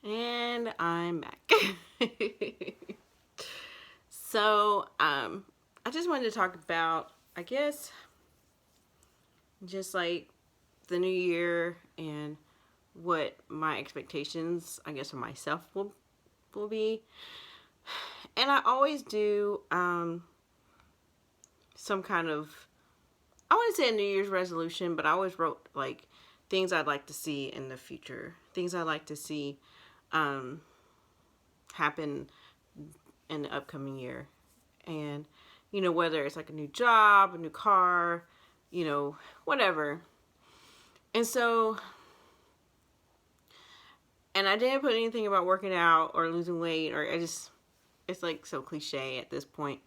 And I'm back. I just wanted to talk about, I guess, just like the new year and what my expectations, I guess, for myself will be. And I always do some kind of, I wouldn't say a New Year's resolution, but I always wrote like things I'd like to see in the future, things I'd like to see um, happen in the upcoming year. And, whether it's like a new job, a new car, whatever. And so, and I didn't put anything about working out or losing weight, or it's like so cliche at this point.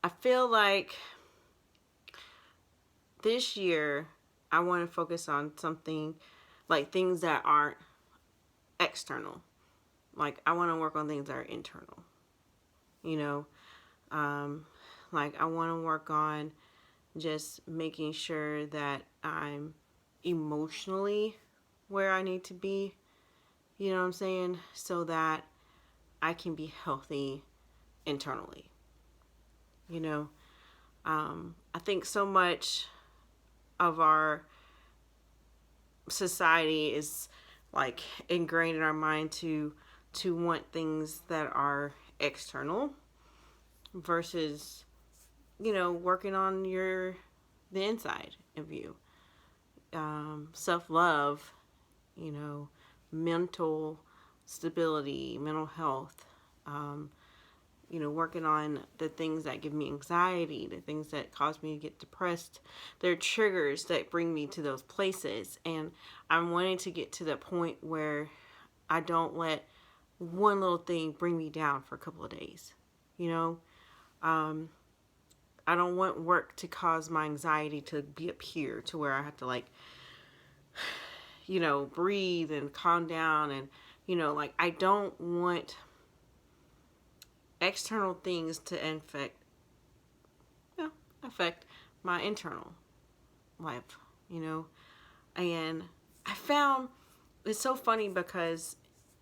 I feel like this year I want to focus on something like things that aren't external. Like I want to work on things that are internal. You know, um, like I want to work on just making sure that I'm emotionally where I need to be. You know what I'm saying? So that I can be healthy internally. You know, I think so much of our society is like ingrained in our mind to want things that are external versus working on the inside of you. Self-love, you know mental stability, mental health, um, working on the things that give me anxiety, the things that cause me to get depressed. They're triggers that bring me to those places. And I'm wanting to get to the point where I don't let one little thing bring me down for a couple of days. You know, um, I don't want work to cause my anxiety to be up here to where I have to like, breathe and calm down. And, like I don't want external things to affect my internal life, you know. And I found it's so funny because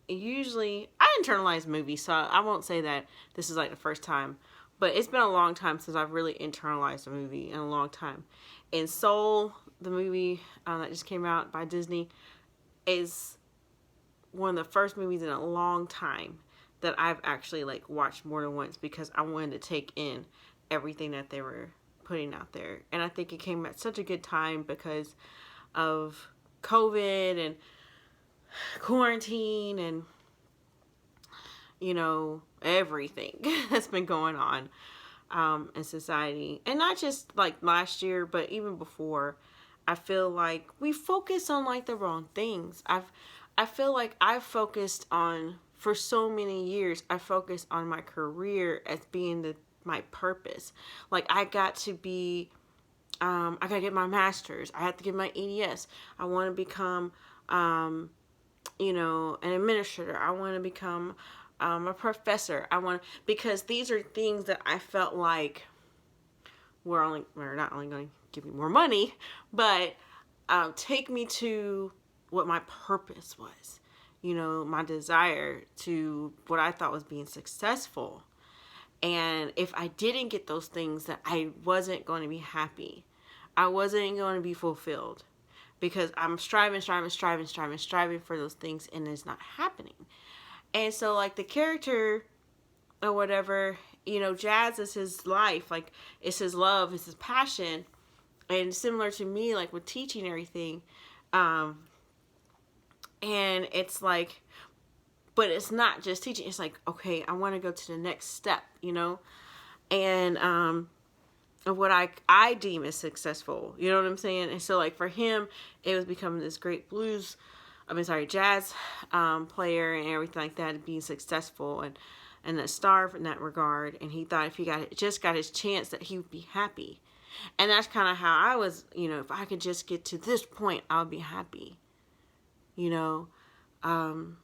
usually I internalize movies, so I won't say that this is like the first time, but it's been a long time since I've really internalized a movie in a long time. And Soul, the movie that just came out by Disney, is one of the first movies in a long time that I've actually like watched more than once because I wanted to take in everything that they were putting out there. And I think it came at such a good time because of COVID and quarantine and everything that's been going on in society. And not just like last year, but even before. I feel like we focus on like the wrong things. I feel like I've focused on, for so many years, I focused on my career as being my purpose. Like I got to be, I got to get my master's. I have to get my EDS. I want to become, an administrator. I want to become a professor. Because these are things that I felt like were not only going to give me more money, but take me to what my purpose was. My desire to what I thought was being successful. And if I didn't get those things, that I wasn't going to be happy. I wasn't going to be fulfilled because I'm striving for those things and it's not happening. And so like the character or whatever, Jazz is his life, like it's his love, it's his passion. And similar to me, like with teaching and everything, and it's like, but it's not just teaching. It's like, okay, I want to go to the next step, and of what I deem as successful. You know what I'm saying? And so like for him, it was becoming this great jazz player and everything like that, being successful and a star in that regard. And he thought if he got his chance that he would be happy. And that's kind of how I was, if I could just get to this point, I'll be happy. You know, and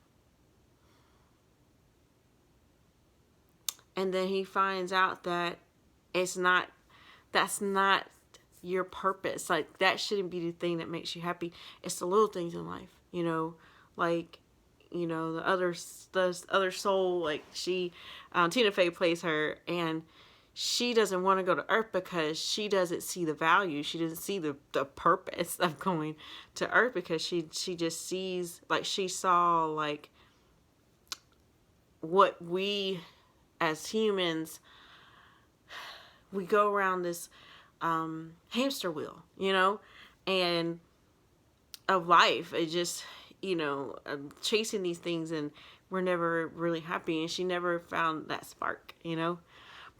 then he finds out that that's not your purpose. Like that shouldn't be the thing that makes you happy. It's the little things in life, like you know, the other soul, like Tina Fey plays her, and she doesn't want to go to Earth because she doesn't see the value. She doesn't see the purpose of going to Earth, because she just sees, like, she saw, like, what we as humans, we go around this hamster wheel, you know, and of life. It just, you know, chasing these things, and we're never really happy. And she never found that spark, you know.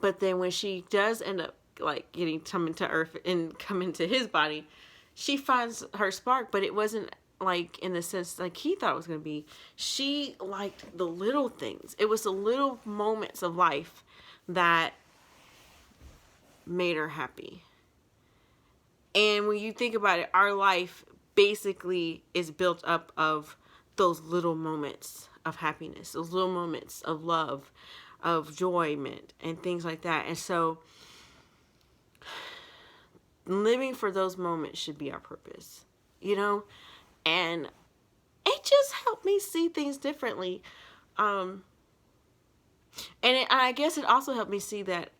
But then when she does end up, like, coming to Earth and coming to his body, she finds her spark. But it wasn't like in the sense like he thought it was going to be. She liked the little things. It was the little moments of life that made her happy. And when you think about it, our life basically is built up of those little moments of happiness, those little moments of love, of enjoyment, and things like that. And so living for those moments should be our purpose, you know? And it just helped me see things differently. And I guess it also helped me see that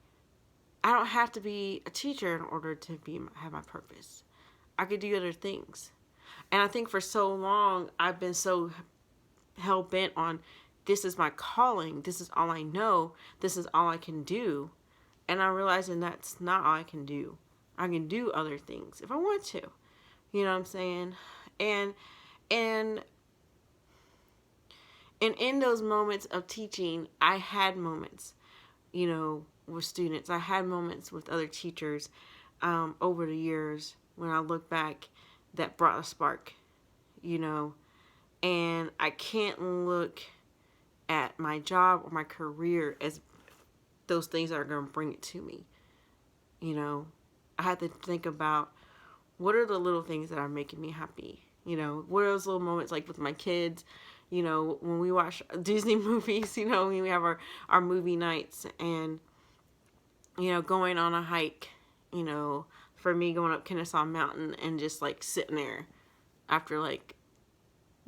I don't have to be a teacher in order to have my purpose. I could do other things. And I think for so long, I've been so hell-bent on, this is my calling, this is all I know, this is all I can do. And I'm realizing that's not all I can do. I can do other things if I want to. You know what I'm saying? And in those moments of teaching, I had moments, you know, with students. I had moments with other teachers over the years when I look back that brought a spark, you know. And I can't look at my job or my career as those things that are going to bring it to me. You know, I had to think about, what are the little things that are making me happy? You know, what are those little moments, like with my kids, you know, when we watch Disney movies, you know, when we have our movie nights, and, you know, going on a hike, you know, for me, going up Kennesaw Mountain and just, like, sitting there after, like,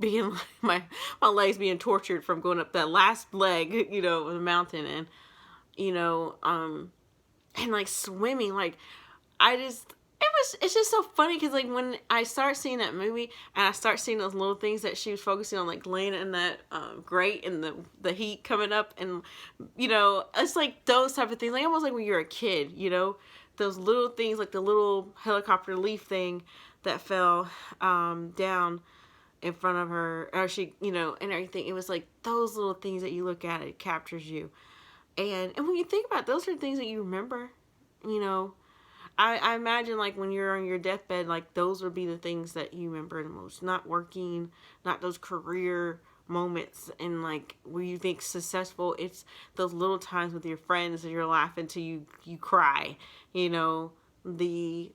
being my legs being tortured from going up that last leg, you know, of the mountain, and, you know, and, like, swimming, like, it's just so funny, because, like, when I start seeing that movie and I start seeing those little things that she was focusing on, like laying in that grate and the heat coming up, and, you know, it's like those type of things, like almost like when you're a kid, you know, those little things, like the little helicopter leaf thing that fell down in front of her, or she, you know, and everything. It was like those little things that you look at, it captures you. And when you think about it, those are things that you remember, you know. I imagine, like, when you're on your deathbed, like, those would be the things that you remember the most. Not working, not those career moments, and, like, where you think successful. It's those little times with your friends and you're laughing till you cry. You know, the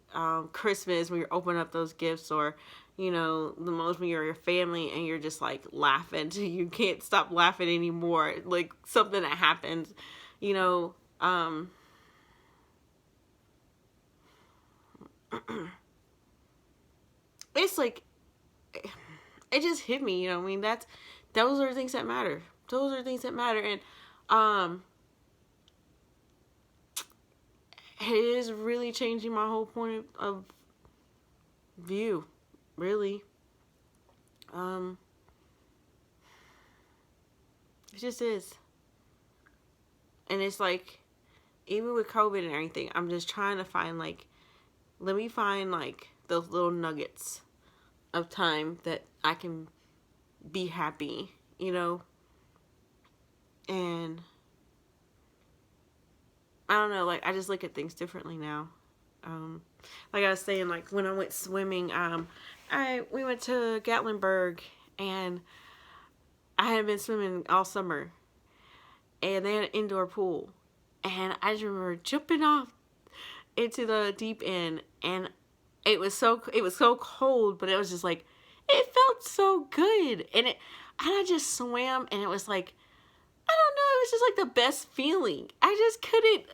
Christmas when you're opening up those gifts, or, you know, the most when you're your family and you're just, like, laughing till you can't stop laughing anymore. Like, something that happens, you know, it's like, it just hit me, you know. I mean, those are things that matter. Those are things that matter. And it is really changing my whole point of view, really. It just is. And it's like, even with COVID and everything, I'm just trying to find, like, let me find, like, those little nuggets of time that I can be happy, you know? And I don't know, like, I just look at things differently now. Like I was saying, like, when I went swimming, we went to Gatlinburg, and I had been swimming all summer, and they had an indoor pool, and I just remember jumping off into the deep end, and it was so cold, but it was just like, it felt so good, and I just swam, and it was like, I don't know, it was just like the best feeling. I couldn't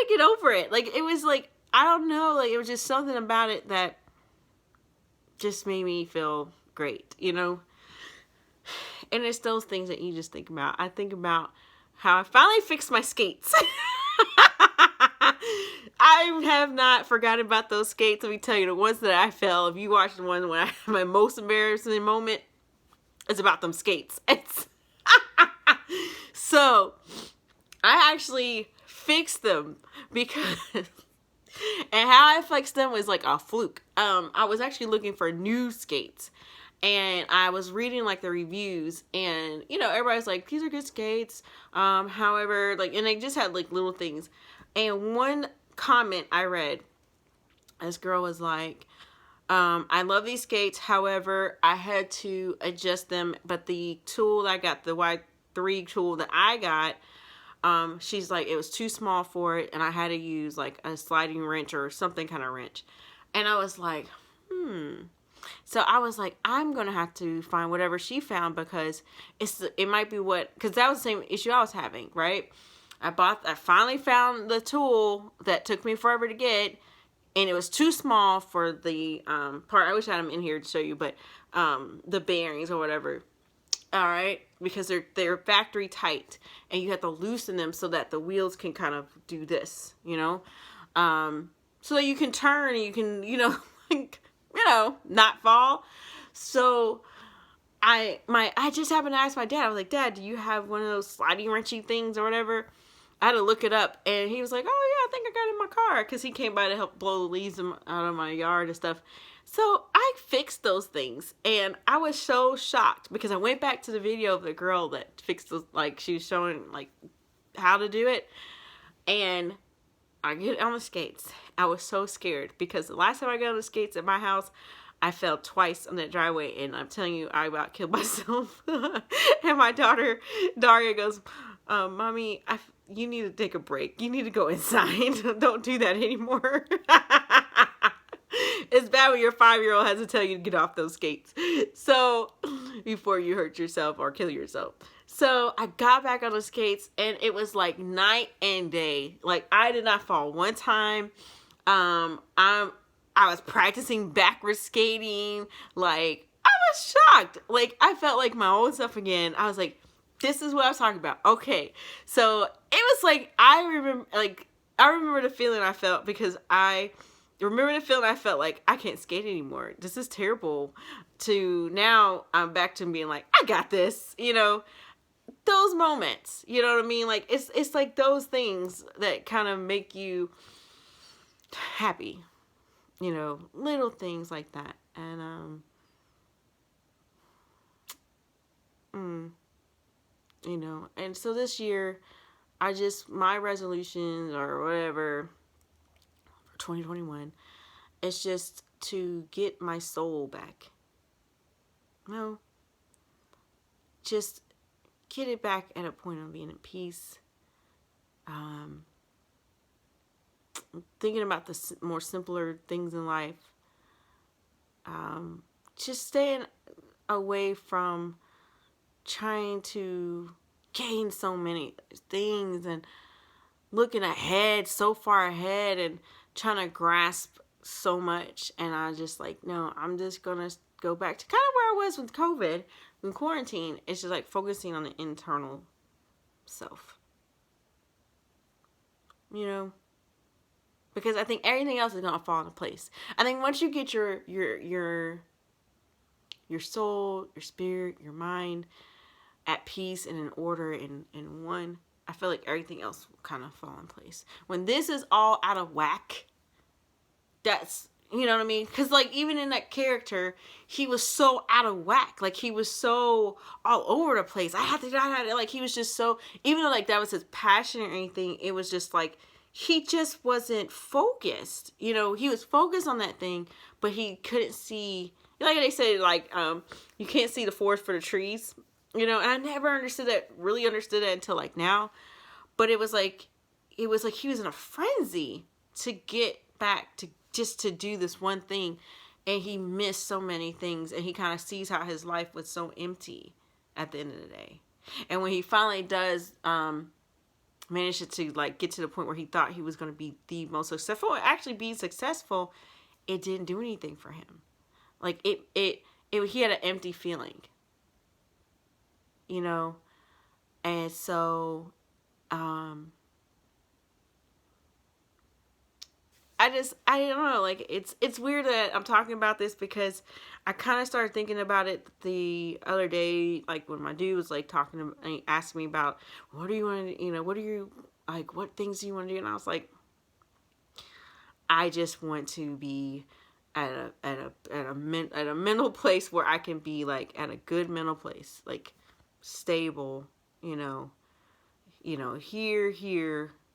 get over it. Like, it was like, I don't know, like, it was just something about it that just made me feel great, you know. And it's those things that you just think about. I think about how I finally fixed my skates. I have not forgotten about those skates. Let me tell you, the ones that I fell, if you watch the one when I had my most embarrassing moment, it's about them skates. It's so I actually fixed them because and how I fixed them was like a fluke. I was actually looking for new skates, and I was reading like the reviews, and you know, everybody's like, these are good skates. However, like, and they just had like little things. And one comment I read, this girl was like, I love these skates. However, I had to adjust them, but the tool that I got, the Y3 tool that I got, she's like, it was too small for it, and I had to use like a sliding wrench or something kind of wrench. And I was like, So I was like, I'm gonna have to find whatever she found, because it might be because that was the same issue I was having, right? I finally found the tool that took me forever to get, and it was too small for the part. I wish I had them in here to show you, but the bearings or whatever. All right, because they're factory tight, and you have to loosen them so that the wheels can kind of do this, you know, so that you can turn and you can, like, not fall. So I just happened to ask my dad. I was like, Dad, do you have one of those sliding wrenchy things or whatever? I had to look it up, and he was like, oh yeah, I think I got it in my car, because he came by to help blow the leaves out of my yard and stuff. So I fixed those things, and I was so shocked, because I went back to the video of the girl that fixed those, like, she was showing like how to do it, and I get on the skates. I was so scared, because the last time I got on the skates at my house, I fell twice on that driveway, and I'm telling you, I about killed myself. And my daughter Daria goes, Mommy, you need to take a break. You need to go inside. Don't do that anymore. It's bad when your 5-year-old has to tell you to get off those skates. So, before you hurt yourself or kill yourself. So, I got back on the skates, and it was like night and day. Like, I did not fall one time. I was practicing backwards skating. Like, I was shocked. Like, I felt like my old self again. I was like, this is what I was talking about. Okay. So it was like, I remember the feeling I felt, because I remember the feeling I felt like I can't skate anymore. This is terrible. To now I'm back to being like, I got this, those moments, you know what I mean? Like, it's like those things that kind of make you happy, little things like that. And, and so this year, my resolutions or whatever for 2021, it's just to get my soul back. No, just get it back at a point of being at peace. Thinking about the more simpler things in life. Just staying away from trying to gain so many things and looking ahead, so far ahead, and trying to grasp so much. And I just like, no, I'm just gonna go back to kind of where I was with COVID and quarantine. It's just like focusing on the internal self, because I think everything else is gonna fall into place. I think once you get your soul, your spirit, your mind at peace and in order and in one, I feel like everything else will kind of fall in place. When this is all out of whack, that's, you know what I mean? Because, like, even in that character, he was so out of whack. Like, he was so all over the place. I had to, like, he was just so, even though, like, that was his passion or anything, it was just, like, he just wasn't focused. He was focused on that thing, but he couldn't see, like they say, like, you can't see the forest for the trees. And I never really understood that until like now. But it was like he was in a frenzy to get back to just to do this one thing. And he missed so many things. And he kind of sees how his life was so empty at the end of the day. And when he finally does manage to like get to the point where he thought he was going to be the most successful, and actually be successful, it didn't do anything for him. Like he had an empty feeling. you know. And so I don't know, like it's weird that I'm talking about this because I kind of started thinking about it the other day, like when my dude was like talking to me, asking me about what do you want to, what do you like, what things do you want to do, and I was like, I just want to be at a mental place where I can be like at a good mental place, like stable, here,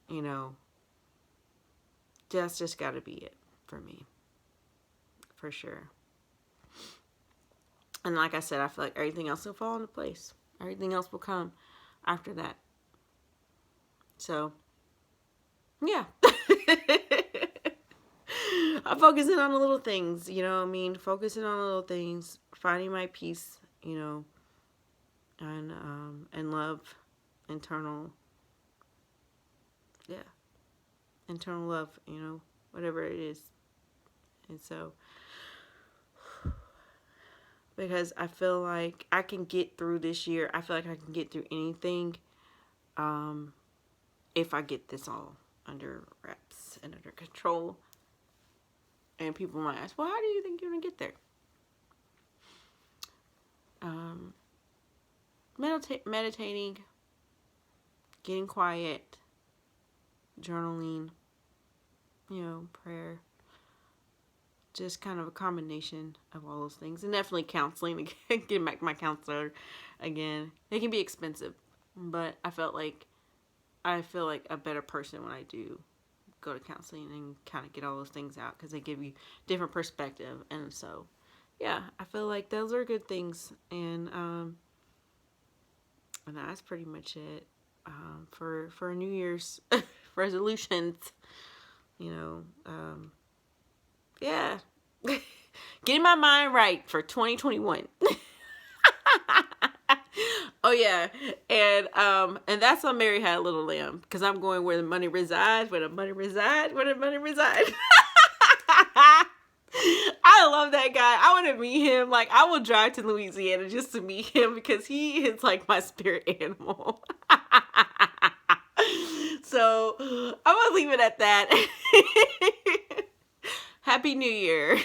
you know, that's just got to be it for me, for sure. And like I said, I feel like everything else will fall into place. Everything else will come after that. So, yeah. I'm focusing on the little things, focusing on the little things, finding my peace, and love, internal, yeah, internal love, whatever it is. And so, because I feel like I can get through this year, I feel like I can get through anything, if I get this all under wraps and under control. And people might ask, well, how do you think you're going to get there? Meditating, getting quiet, journaling, prayer. Just kind of a combination of all those things. And definitely counseling again, getting back to my counselor again. It can be expensive, but I feel like a better person when I do go to counseling and kind of get all those things out because they give you different perspective. And so, yeah, I feel like those are good things. And that's pretty much it for New Year's resolutions. Yeah, getting my mind right for 2021. Oh yeah, and that's on Mary Had a Little Lamb, because I'm going where the money resides, where the money resides, where the money resides. I love that guy. I want to meet him. Like, I will drive to Louisiana just to meet him because he is like my spirit animal. So I'm gonna leave it at that. Happy New Year.